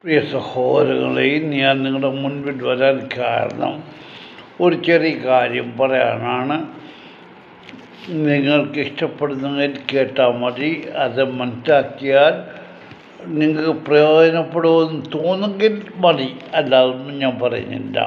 പ്രിയ സഹോദരങ്ങളെ, ഞാൻ നിങ്ങളുടെ മുൻപിൽ വരാൻ കാരണം ഒരു ചെറിയ കാര്യം പറയാനാണ്. നിങ്ങൾക്ക് ഇഷ്ടപ്പെടുന്നെങ്കിൽ കേട്ടാൽ മതി. അത് മനസ്സിലാക്കിയാൽ നിങ്ങൾക്ക് പ്രയോജനപ്പെടുമെന്ന് തോന്നുമെങ്കിൽ മതി, അല്ലാതൊന്നും ഞാൻ പറയുന്നില്ല.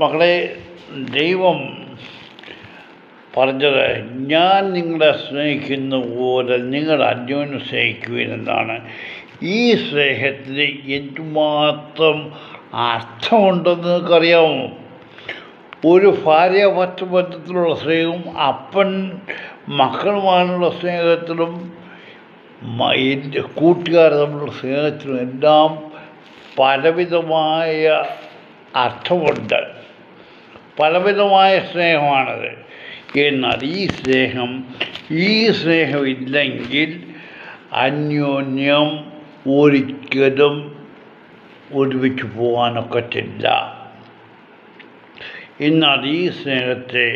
മക്കളെ, ദൈവം പറഞ്ഞത് ഞാൻ നിങ്ങളെ സ്നേഹിക്കുന്ന പോലെ നിങ്ങൾ അന്യോന്യം സ്നേഹിക്കുവിനെന്നാണ്. ഈ സ്നേഹത്തിന് എന്തുമാത്രം അർത്ഥമുണ്ടെന്ന് നിങ്ങൾക്കറിയാമോ? ഒരു ഭാര്യ ബന്ധത്തിലുള്ള സ്നേഹവും അപ്പൻ മക്കളുമായുള്ള സ്നേഹത്തിലും കൂട്ടുകാർ തമ്മിലുള്ള സ്നേഹത്തിലും എല്ലാം പലവിധമായ അർത്ഥമുണ്ട്, പലവിധമായ സ്നേഹമാണത്. എന്നാൽ ഈ സ്നേഹമില്ലെങ്കിൽ അന്യോന്യം ഒരിക്കലും ഒരുമിച്ച് പോകാനൊക്കത്തില്ല. എന്നാൽ ഈ സ്നേഹത്തെ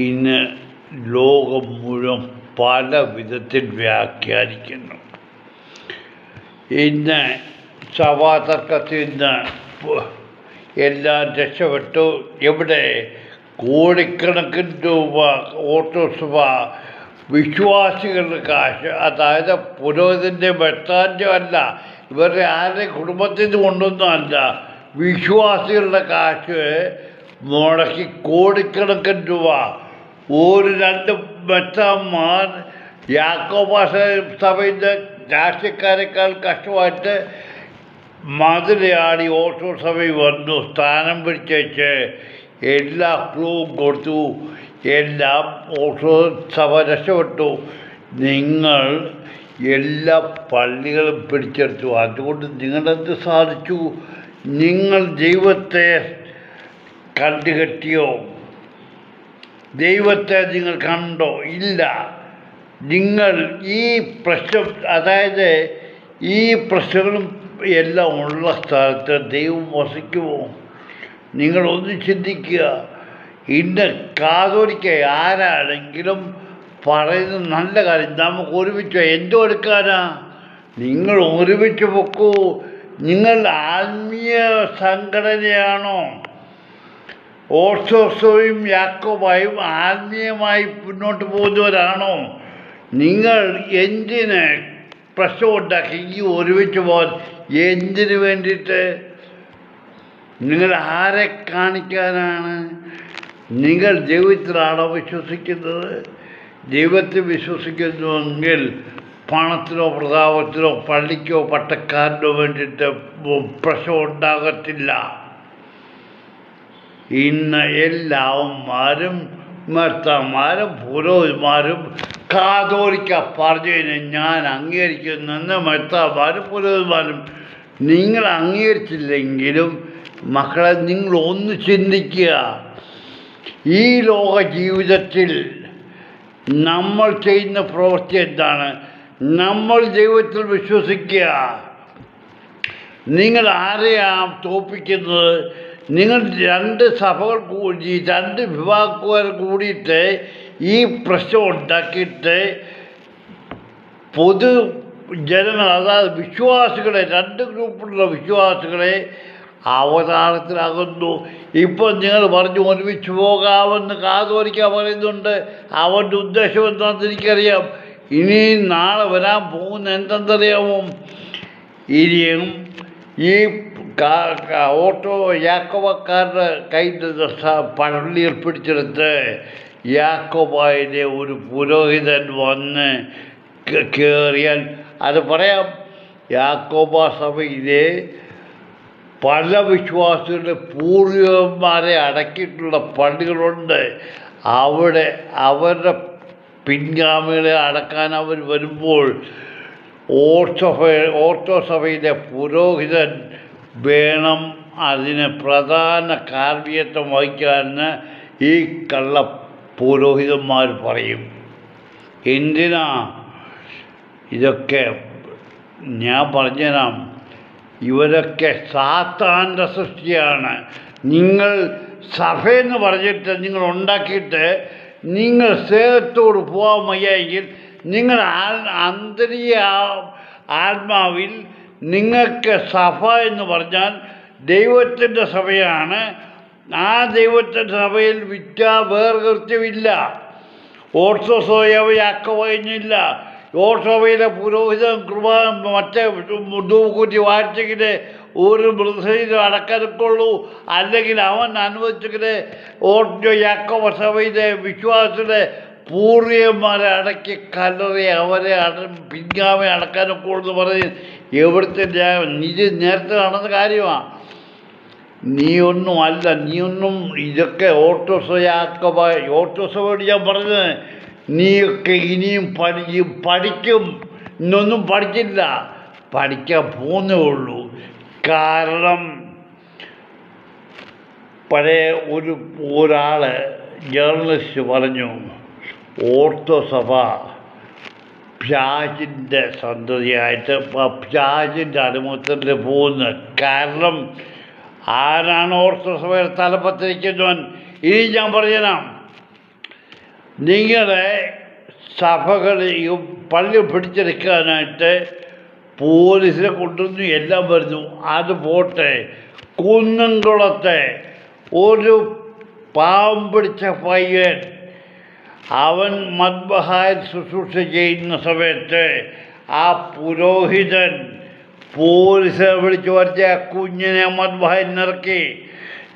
ഇന്ന് ലോകം മുഴുവൻ പല വിധത്തിൽ വ്യാഖ്യാനിക്കുന്നു. ഇന്ന് സഭാതർക്കത്തിൽ നിന്ന് എല്ലാം രക്ഷപ്പെട്ടു. എവിടെ? കോടിക്കണക്കിന് രൂപ ഓട്ടോസഭ വിശ്വാസികളുടെ കാശ്, അതായത് പുരോഹിതൻ്റെ മെത്രാൻ്റെ അല്ല, ഇവരുടെ ആരുടെ കുടുംബത്തിൽ നിന്ന് കൊണ്ടൊന്നും അല്ല, വിശ്വാസികളുടെ കാശ് മുടക്കി കോടിക്കണക്കിന് രൂപ ഒരു രണ്ട് മെത്രാന്മാർ യാക്കോബ സഭയിലെ രാഷ്ട്രീയക്കാരെക്കാൾ കഷ്ടമായിട്ട് മതിലയാടി ഓട്ടോ സഭയിൽ വന്നു, സ്ഥാനം പിടിച്ചേച്ച് എല്ലാ ക്ലൂവും കൊടുത്തു, എല്ലാം ഓട്ടോ സഭ രക്ഷപ്പെട്ടു. നിങ്ങൾ എല്ലാ പള്ളികളും പിടിച്ചെടുത്തു. അതുകൊണ്ട് നിങ്ങളെന്ത് സാധിച്ചു? നിങ്ങൾ ദൈവത്തെ കണ്ടുകെട്ടിയോ? ദൈവത്തെ നിങ്ങൾ കണ്ടോ? ഇല്ല. നിങ്ങൾ ഈ പ്രശ്നം, അതായത് ഈ പ്രശ്നങ്ങളും എല്ലാം ഉള്ള സ്ഥലത്ത് ദൈവം വസിക്കുമോ? നിങ്ങളൊന്ന് ചിന്തിക്കുക. ഇന്ന് കാതോലിക്ക ആരാണെങ്കിലും പറയുന്നത് നല്ല കാര്യം, നമുക്ക് ഒരുമിച്ച് എന്തോ എടുക്കാനാ? നിങ്ങൾ ഒരുമിച്ച് പൊക്കൂ. നിങ്ങൾ ആത്മീയ സംഘടനയാണോ? ഓർത്തഡോക്സും യാക്കോബായും ആത്മീയമായി മുന്നോട്ട് പോകുന്നവരാണോ? നിങ്ങൾ എന്തിന് പ്രശ്നമുണ്ടാക്കി ഈ ഒരുമിച്ച് പോകാൻ? എന്തിനു വേണ്ടിയിട്ട്? നിങ്ങൾ ആരെ കാണിക്കാനാണ്? നിങ്ങൾ ദൈവത്തിലാണോ വിശ്വസിക്കുന്നത്? ദൈവത്തെ വിശ്വസിക്കുന്നുവെങ്കിൽ പണത്തിനോ പ്രതാപത്തിനോ പള്ളിക്കോ പട്ടക്കാരനോ വേണ്ടിയിട്ട് പ്രശ്നം ഉണ്ടാകത്തില്ല. ഇന്ന് എല്ലാവന്മാരും മെത്രാന്മാരും പുരോഹിതന്മാരും കാതോലിക്ക പറഞ്ഞതിന് ഞാൻ അംഗീകരിക്കുന്നെന്ന് മെത്രാന്മാരും പുരോഹിതന്മാരും നിങ്ങൾ അംഗീകരിച്ചില്ലെങ്കിലും മക്കളെ, നിങ്ങൾ ഒന്ന് ചിന്തിക്കുക. ഈ ലോക ജീവിതത്തിൽ നമ്മൾ ചെയ്യുന്ന പ്രവൃത്തി എന്താണ്? നമ്മൾ ദൈവത്തിൽ വിശ്വസിക്കുക. നിങ്ങൾ ആരെയാണ് തോൽപ്പിക്കുന്നത്? നിങ്ങൾ രണ്ട് സഭകൾ കൂടി, രണ്ട് വിഭാഗക്കാർ കൂടിയിട്ട് ഈ പ്രശ്നം ഉണ്ടാക്കിയിട്ട് പൊതു ജനങ്ങൾ, അതായത് വിശ്വാസികളെ, രണ്ട് ഗ്രൂപ്പിലുള്ള വിശ്വാസികളെ അവതാരത്തിലാകുന്നു. ഇപ്പോൾ നിങ്ങൾ പറഞ്ഞു ഒരുമിച്ച് പോകാമെന്ന് കാതോലിക്ക പറയുന്നുണ്ട്. അവൻ്റെ ഉദ്ദേശം എന്താണെന്ന് എനിക്കറിയാം. ഇനി നാളെ വരാൻ പോകുന്ന എന്തെന്നറിയാമോ? ഇനിയും ഈ ഓട്ടോ യാക്കോബക്കാരുടെ കയ്യിൽ നിന്ന് പള്ളിയിൽ പിടിച്ചെടുത്ത് യാക്കോബായിലെ ഒരു പുരോഹിതൻ വന്ന് കയറിയാൽ അത് പറയാം. യാക്കോബ സഭയിലെ പല വിശ്വാസികളുടെ പൂർവികന്മാരെ അടക്കിയിട്ടുള്ള പള്ളികളുണ്ട്. അവിടെ അവരുടെ പിൻഗാമികളെ അടക്കാൻ അവർ വരുമ്പോൾ ഓർത്തോ സഭയിലെ പുരോഹിതൻ വേണം അതിന് പ്രധാന കാർമ്മികത്വം വഹിക്കാമെന്ന് ഈ കള്ള പുരോഹിതന്മാർ പറയും. എന്തിനാ ഇതൊക്കെ? ഞാൻ പറഞ്ഞുതരാം. ഇവരൊക്കെ സാത്താൻ്റെ സൃഷ്ടിയാണ്. നിങ്ങൾ സഭയെന്ന് പറഞ്ഞിട്ട് നിങ്ങൾ ഉണ്ടാക്കിയിട്ട് നിങ്ങൾ സ്നേഹത്തോട് പോകാൻ വയ്യെങ്കിൽ നിങ്ങൾ ആന്തരിക ആത്മാവിൽ നിങ്ങൾക്ക് സഭ എന്ന് പറഞ്ഞാൽ ദൈവത്തിൻ്റെ സഭയാണ്. ആ ദൈവത്തിൻ്റെ സഭയിൽ വേർകൃത്യമില്ല. ഓർത്തഡോക്സ് യാക്കോബായില്ല. ഓർത്തഡോക്സിലെ പുരോഹിതൻ മറ്റേ മുതൂക്കുറ്റി വാഴ്ചയ്ക്ക് ഒരു മൃതശരീരം അടക്കരക്കുള്ളൂ. അല്ലെങ്കിൽ അവൻ അനുവദിച്ചെങ്കിൽ യാക്കോബ സഭയിലെ വിശ്വാസത്തിലെ പൂർവികന്മാരെ അടക്കി കല്ലറി അവരെ പിൻഗാമി അടക്കാനൊക്കെ എന്ന് പറഞ്ഞ് എവിടുത്തെ ഇത് നേരത്തെ നടന്ന കാര്യമാണ്. നീയൊന്നും ഇതൊക്കെ ഓർത്തഡോക്സോട് ഞാൻ പറഞ്ഞത്, നീയൊക്കെ ഇനിയും പഠിക്കും. ഇന്നൊന്നും പഠിച്ചില്ല, പഠിക്കാൻ പോകുന്നേ ഉള്ളൂ. കാരണം പഴയ ഒരാൾ ജേർണലിസ്റ്റ് പറഞ്ഞു, ഓർത്തഡോക്സ് പിശാചിൻ്റെ സന്തതിയായിട്ട് പിശാചിൻ്റെ അനുമത്തിൽ പോകുന്നത്. കാരണം ആരാണ് ഓർത്തഡോക്സ് തലപ്പത്തിരിക്കുന്നവൻ? ഇനി ഞാൻ പറഞ്ഞുതരാം. നിങ്ങളെ സഭകൾ പള്ളി പിടിച്ചെടുക്കാനായിട്ട് പോലീസിനെ കൊണ്ടുവന്നു, എല്ലാം വരുന്നു. അത് പോട്ടെ, കുന്നംകുളത്തെ ഒരു പാവം പിടിച്ച പയ്യൻ അവൻ മദ്ബഹായിൽ ശുശ്രൂഷ ചെയ്യുന്ന സമയത്ത് ആ പുരോഹിതൻ പോലീസിനെ വിളിച്ചു വരുത്തി ആ കുഞ്ഞിനെ മദ്ബഹായിൽ നിറക്കി.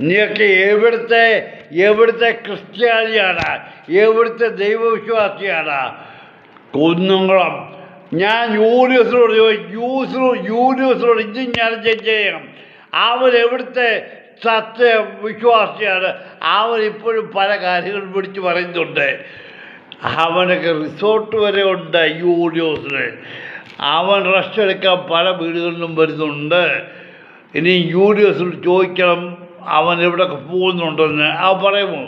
നീയൊക്കെ എവിടുത്തെ ക്രിസ്ത്യാനിയാണ്? എവിടുത്തെ ദൈവവിശ്വാസിയാണ്? കുന്നംകുളം. ഞാൻ യൂനിവേഴ്സിനോട് യൂനിവേഴ്സിനോട് ഇത് ഞാൻ ചെയ്യണം. അവൻ എവിടുത്തെ സത്യവിശ്വാസിയാണ്? അവനിപ്പോഴും പല കാര്യങ്ങളും പിടിച്ച് പറയുന്നുണ്ട്. അവനൊക്കെ റിസോർട്ട് വരെ ഉണ്ട് യൂനിവേഴ്സിന്. അവൻ റെസ്റ്റ് എടുക്കാൻ പല വീടുകളിലും വരുന്നുണ്ട്. ഇനി യൂനിവേഴ്സിനോട് ചോദിക്കണം അവൻ എവിടെയൊക്കെ പോകുന്നുണ്ടെന്ന്. അവൻ പറയുമോ?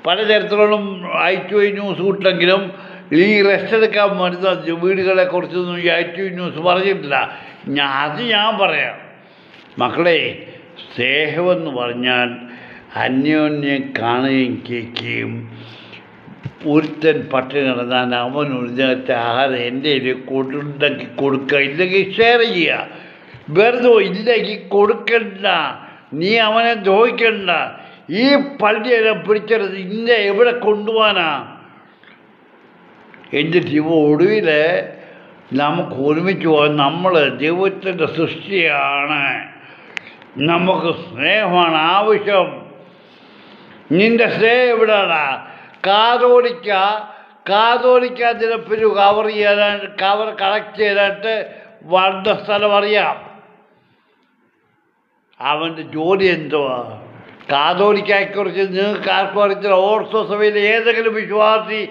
പലതരത്തിലും ITV ന്യൂസ് കിട്ടെങ്കിലും ഈ റെസ്റ്റ് എടുക്കാൻ വരുന്ന വീടുകളെക്കുറിച്ചൊന്നും ഈ ITV ന്യൂസ് പറഞ്ഞിട്ടില്ല. അത് ഞാൻ പറയാം. മക്കളെ, സ്നേഹമെന്ന് പറഞ്ഞാൽ അന്യോന്യം കാണുകയും കേൾക്കുകയും. ഒരുത്തൻ പട്ടിണി കിടന്നാൽ അവൻ ഒരു നേരത്തെ ആഹാരം എൻ്റെ ഉണ്ടാക്കി കൊടുക്കുക, ഇല്ലെങ്കിൽ ഷെയർ ചെയ്യുക. വെറുതെ ഇല്ലെങ്കിൽ കൊടുക്കണ്ട, നീ അവനെ ദ്രോഹിക്കണ്ട. ഈ പള്ളിയെല്ലാം പിടിച്ചെടുത്ത് എവിടെ കൊണ്ടുപോകാനാ? എന്നിട്ട് ഒടുവിൽ നമുക്ക് ഒരുമിച്ച് പോകാൻ നമ്മൾ ദൈവത്തിൻ്റെ സൃഷ്ടിയാണ്. നമുക്ക് സ്നേഹമാണ് ആവശ്യം. നിൻ്റെ സ്നേഹം എവിടെയാണ്? കാതോലിക്ക ദിനപ്പിന് കവർ കളക്ട് ചെയ്യാനായിട്ട് വന്ന സ്ഥലം അറിയാം. അവൻ്റെ ജോലി എന്തുവാ? കാതോലിക്കയെക്കുറിച്ച് നിങ്ങൾക്ക് ആർക്കും അറിയത്തില്ല. ഓർത്തഡോക്സ് സഭയിലെ ഏതെങ്കിലും വിശ്വാസി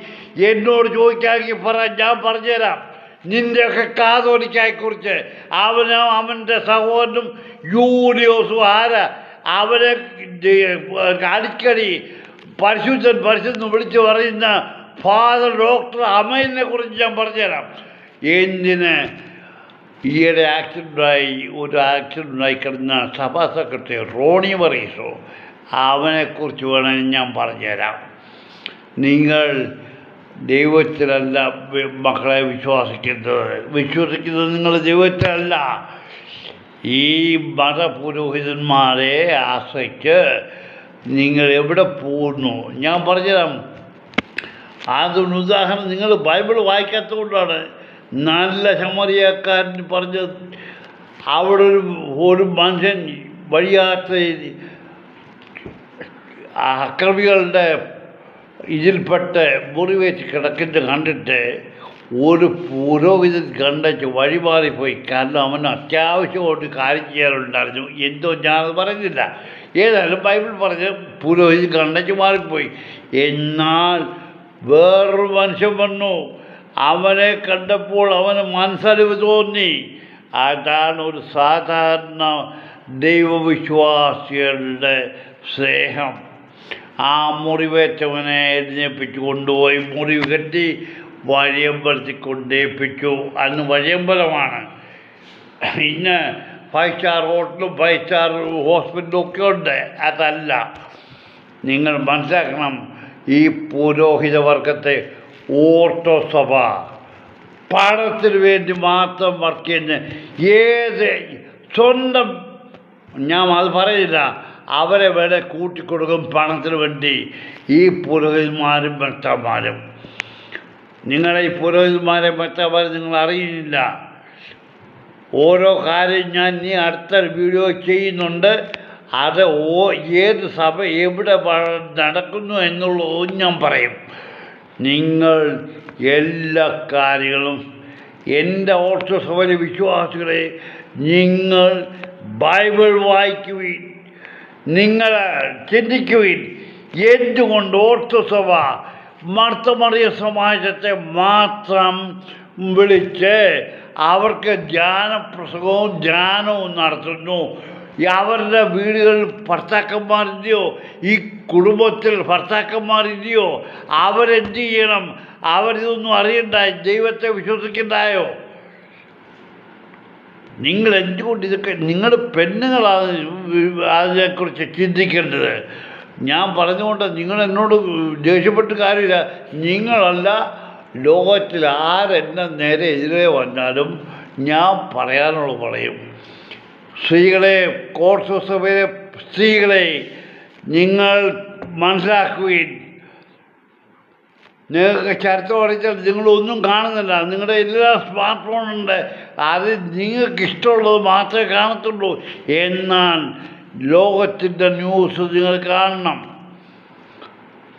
എന്നോട് ചോദിക്കാമെങ്കിൽ ഞാൻ പറഞ്ഞുതരാം. നിൻ്റെയൊക്കെ കാതോലിക്കയെക്കുറിച്ച് അവൻ്റെ സഹോദരനും യൂലിയോസും ആരാ? അവരെ അടിക്കടി പരിശുദ്ധൻ വിളിച്ച് പറയുന്ന ഫാദർ ഡോക്ടർ അമലിനെ കുറിച്ച് ഞാൻ പറഞ്ഞുതരാം. എന്തിന്? ഈയിടെ ഒരു ആക്സിഡൻ്റ് ഉണ്ടായി കിടന്ന സഭാ സെക്രട്ടറി റോണി മറീസോ, അവനെക്കുറിച്ച് വേണമെങ്കിൽ ഞാൻ പറഞ്ഞുതരാം. നിങ്ങൾ ദൈവത്തിലല്ല മക്കളെ വിശ്വസിക്കുന്നത് നിങ്ങൾ ദൈവത്തിലല്ല. ഈ മതപുരോഹിതന്മാരെ ആശ്രയിച്ച് നിങ്ങൾ എവിടെ പോകുന്നു? ഞാൻ പറഞ്ഞുതരാം. അതൊരു ഉദാഹരണം. നിങ്ങൾ ബൈബിൾ വായിക്കാത്തതുകൊണ്ടാണ്. നല്ല ശമരിയക്കാരൻ പറഞ്ഞത്, അവിടെ ഒരു മനുഷ്യൻ വഴിയാത്ര അക്രമികളുടെ ഇതിൽപ്പെട്ട് മുറിവേറ്റ് കിടക്കുന്നത് കണ്ടിട്ട് ഒരു പുരോഹിതൻ കണ്ടച്ച് വഴിമാറിപ്പോയി. കാരണം അവന് അത്യാവശ്യമായിട്ട് കാര്യം ചെയ്യാനുണ്ടായിരുന്നു. എന്തോ ഞാനത് പറയുന്നില്ല. ഏതായാലും ബൈബിൾ പറഞ്ഞ് പുരോഹിതൻ കണ്ടച്ച് മാറിപ്പോയി. എന്നാൽ വേറൊരു മനുഷ്യൻ വന്നു. അവനെ കണ്ടപ്പോൾ അവന് മനസ്സലിവ് തോന്നി. അതാണ് ഒരു സാധാരണ ദൈവവിശ്വാസികളുടെ സ്നേഹം. ആ മുറിവേറ്റവനെ എഴുന്നേൽപ്പിച്ചു കൊണ്ടുപോയി മുറിവ് കെട്ടി വഴിയമ്പലത്തിൽ കൊണ്ടേൽപ്പിച്ചു. അന്ന് വഴിയമ്പലമാണ്. ഇന്ന് 5 സ്റ്റാർ ഹോട്ടലും 5 സ്റ്റാർ ഹോസ്പിറ്റലും ഒക്കെ ഉണ്ട്. അതല്ല. നിങ്ങൾ മനസ്സിലാക്കണം, ഈ പുരോഹിത വർഗത്തെ ഓർത്തഡോക്സ് സഭ പണത്തിന് വേണ്ടി മാത്രം വർക്ക് ചെയ്യുന്ന ഏത് സ്വന്തം, ഞാൻ അത് പറയില്ല, അവരെ വേറെ കൂട്ടിക്കൊടുക്കും പണത്തിന് വേണ്ടി. ഈ പുരോഹിതന്മാരും ഭക്തന്മാരും, നിങ്ങളെ ഈ പുരോഹിതന്മാരെ ഭക്തന്മാരും നിങ്ങൾ അറിയുന്നില്ല. ഓരോ കാര്യം ഞാൻ ഇനി അടുത്ത വീഡിയോ ചെയ്യുന്നുണ്ട്. അത് ഏത് സഭ എവിടെ നടക്കുന്നു എന്നുള്ളതും ഞാൻ പറയും. നിങ്ങൾ എല്ലാ കാര്യങ്ങളും എൻ്റെ ഓർത്തഡോക്സ് സഭയിലെ വിശ്വാസികളെ, നിങ്ങൾ ബൈബിൾ വായിക്കുവിൻ, നിങ്ങൾ ചിന്തിക്കുവിൻ. എന്തുകൊണ്ട് ഓർത്തഡോക്സ് സഭ മാർത്തമറിയ സമാജത്തെ മാത്രം വിളിച്ച് അവർക്ക് ധ്യാനപ്രസംഗവും ധ്യാനവും നടത്തുന്നു? അവരുടെ വീടുകളിൽ ഭർത്താക്കന്മാരില്ലയോ? ഈ കുടുംബത്തിൽ ഭർത്താക്കന്മാരില്ലയോ? അവരെന്ത് ചെയ്യണം? അവരിതൊന്നും അറിയണ്ടായോ? ദൈവത്തെ വിശ്വസിക്കണ്ടായോ? നിങ്ങൾ എന്തുകൊണ്ട് ഇതൊക്കെ, നിങ്ങൾ പെണ്ണുങ്ങളാണ് അതിനെക്കുറിച്ച് ചിന്തിക്കേണ്ടത്. ഞാൻ പറഞ്ഞുകൊണ്ട് നിങ്ങൾ എന്നോട് ദേഷ്യപ്പെട്ട് കാര്യമില്ല. നിങ്ങളല്ല, ലോകത്തിൽ ആരെന്നെ നേരെ എതിരെ വന്നാലും ഞാൻ പറയാനുള്ളത് പറയും. സ്ത്രീകളെ, ഓർത്തഡോക്സ് സഭയിലെ സ്ത്രീകളെ, നിങ്ങൾ മനസ്സിലാക്കുകയും, നിങ്ങൾക്ക് ചരിത്രം അറിയിച്ചാൽ നിങ്ങളൊന്നും കാണുന്നില്ല. നിങ്ങളുടെ എല്ലാ സ്മാർട്ട് ഫോണുണ്ട്, അത് നിങ്ങൾക്ക് ഇഷ്ടമുള്ളത് മാത്രമേ കാണത്തുള്ളൂ. എന്നാൽ ലോകത്തിൻ്റെ ന്യൂസ് നിങ്ങൾ കാണണം.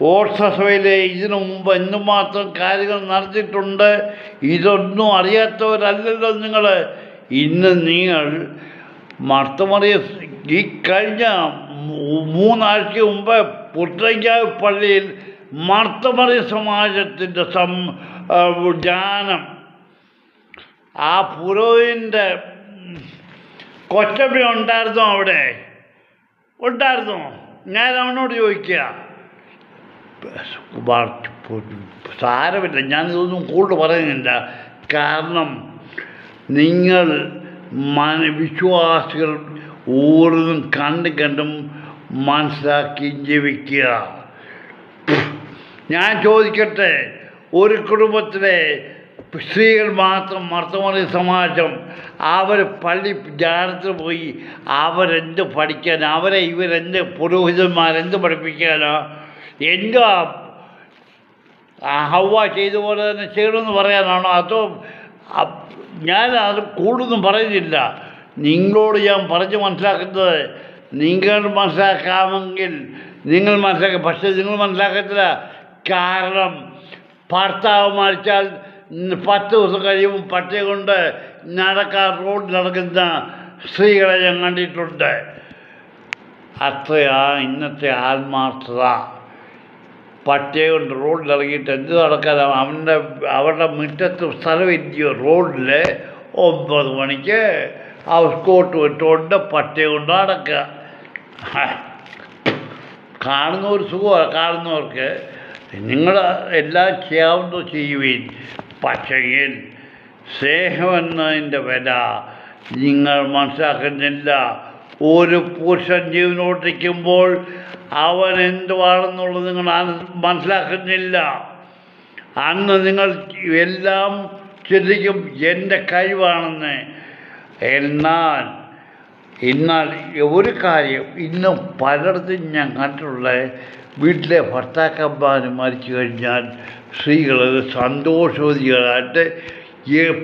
ഓർത്തഡോക്സ് സഭയിലെ ഇതിനു മുമ്പ് എന്തുമാത്രം കാര്യങ്ങൾ നടത്തിയിട്ടുണ്ട്, ഇതൊന്നും അറിയാത്തവരല്ലല്ലോ നിങ്ങൾ. ഇന്ന് നിങ്ങൾ മാർത്തമറിയ, ഈ കഴിഞ്ഞ 3 ആഴ്ച മുമ്പ് പുത്രയ്ക്കാവ് പള്ളിയിൽ മാർത്തമറിയ സമാജത്തിൻ്റെ ധ്യാനം, ആ പുരോഹിതൻ്റെ കൊച്ചമ്മ ഉണ്ടായിരുന്നോ? അവിടെ ഉണ്ടായിരുന്നോ? ഞാൻ അവനോട് ചോദിക്കുക. സാരമില്ല, ഞാനിതൊന്നും കൂടുതൽ പറയുന്നില്ല. കാരണം നിങ്ങൾ വിശ്വാസികൾ ഓരോന്നും കണ്ടും മനസ്സിലാക്കി ജീവിക്കുക. ഞാൻ ചോദിക്കട്ടെ, ഒരു കുടുംബത്തിലെ സ്ത്രീകൾ മാത്രം മാർത്തമറിയ സമാജം അവർ പള്ളി ധ്യാനത്തിന് പോയി അവരെന്ത് പഠിക്കാൻ? ഇവരെന്ത് പുരോഹിതന്മാരെന്ത് പഠിപ്പിക്കാനോ? എന്താ ഹവ്വ ചെയ്ത പോലെ തന്നെ ചെയ്യണമെന്ന് പറയാനാണോ? അതോ ഞാൻ അത് കൂടുതലൊന്നും പറയുന്നില്ല. നിങ്ങളോട് ഞാൻ പറഞ്ഞ് മനസ്സിലാക്കുന്നത്, നിങ്ങൾ മനസ്സിലാക്കാമെങ്കിൽ നിങ്ങൾ മനസ്സിലാക്കുക. പക്ഷേ നിങ്ങൾ മനസ്സിലാക്കത്തില്ല. കാരണം ഭർത്താവ് മരിച്ചാൽ 10 ദിവസം കഴിയുമ്പോൾ പട്ടിയെ കൊണ്ട് റോഡിൽ നടക്കുന്ന സ്ത്രീകളെ ഞാൻ കണ്ടിട്ടുണ്ട്. അത്രയാ ഇന്നത്തെ ആത്മാർത്ഥത. പട്ടിയെ കൊണ്ട് റോഡിലിറങ്ങിയിട്ട് എന്ത് നടക്കാനാണ്? അവരുടെ മുറ്റത്ത് സ്ഥലമില്ലയോ? റോഡിൽ 9 മണിക്ക് ഹൗസ് വിട്ടുകൊണ്ട് പട്ടിയെ കൊണ്ട് നടക്കുക. കാണുന്നവർ സുഖമാണ്, കാണുന്നവർക്ക്. നിങ്ങൾ എല്ലാം ചെയ്യാവുന്നത് ചെയ്യുവീൻ. പക്ഷെങ്കിൽ സ്നേഹമെന്നതിൻ്റെ വില നിങ്ങൾ മനസ്സിലാക്കുന്നില്ല. ഒരു പുരുഷൻ ജീവനോട്ടിരിക്കുമ്പോൾ അവൻ എന്തുവാണെന്നുള്ളത് നിങ്ങൾ മനസ്സിലാക്കുന്നില്ല. അന്ന് നിങ്ങൾ എല്ലാം ചിന്തിക്കും എൻ്റെ കഴിവാണെന്ന്. എന്നാൽ ഒരു കാര്യം ഇന്നും പലയിടത്തും ഞാൻ കണ്ടിട്ടുള്ളത്, വീട്ടിലെ ഭർത്താക്കന്മാർ മരിച്ചു കഴിഞ്ഞാൽ സ്ത്രീകൾ സന്തോഷവതികളായിട്ട്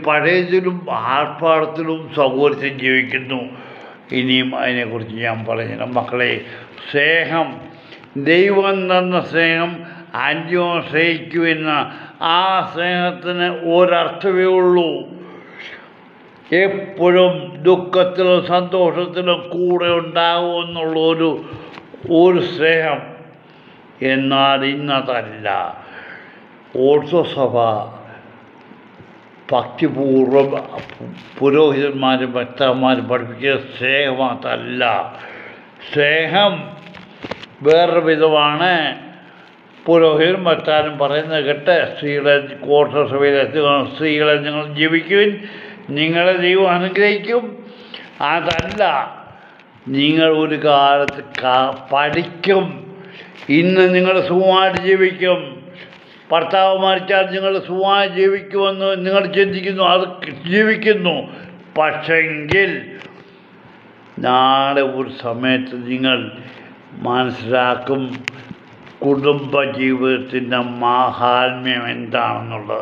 പഴയതിലും ആർഭാടത്തിലും സൗകര്യത്തിൽ ജീവിക്കുന്നു. ഇനിയും അതിനെക്കുറിച്ച് ഞാൻ പറഞ്ഞില്ല. മക്കളെ, സ്നേഹം, ദൈവം തന്ന സ്നേഹം അന്യോന്യം സ്നേഹിക്കുമെന്ന ആ സ്നേഹത്തിന് ഒരർത്ഥമേ ഉള്ളൂ. എപ്പോഴും ദുഃഖത്തിലും സന്തോഷത്തിലും കൂടെ ഉണ്ടാകുമെന്നുള്ള ഒരു സ്നേഹം. എന്നാൽ ഇന്നതല്ല. ഓർത്തഡോക്സ് സഭ ഭക്തിപൂർവ്വം പുരോഹിതന്മാരും ഭക്തന്മാരും പഠിപ്പിക്കുന്ന സ്നേഹമാത്രല്ല. സ്നേഹം വേറൊരു വിധമാണ്. പുരോഹിതനും ഭക്താനും പറയുന്നത് കേട്ട് സ്ത്രീകളെ, ഓർത്തഡോക്സ് സഭയിലെ സ്ത്രീകളെ നിങ്ങൾ ജീവിക്കുവിൻ, നിങ്ങളെ ദൈവം അനുഗ്രഹിക്കും. അതല്ല, നിങ്ങൾ ഒരു കാലത്ത് പഠിക്കും. ഇന്ന് നിങ്ങൾ സുഖമായിട്ട് ജീവിക്കും. ഭർത്താവ് മരിച്ചാൽ നിങ്ങൾ സുഖമായി ജീവിക്കുമെന്ന് നിങ്ങൾ ചിന്തിക്കുന്നു, അത് ജീവിക്കുന്നു. പക്ഷെങ്കിൽ നാളെ ഒരു സമയത്ത് നിങ്ങൾ മനസ്സിലാക്കും കുടുംബ ജീവിതത്തിൻ്റെ മാഹാത്മ്യം എന്താണെന്നുള്ളത്.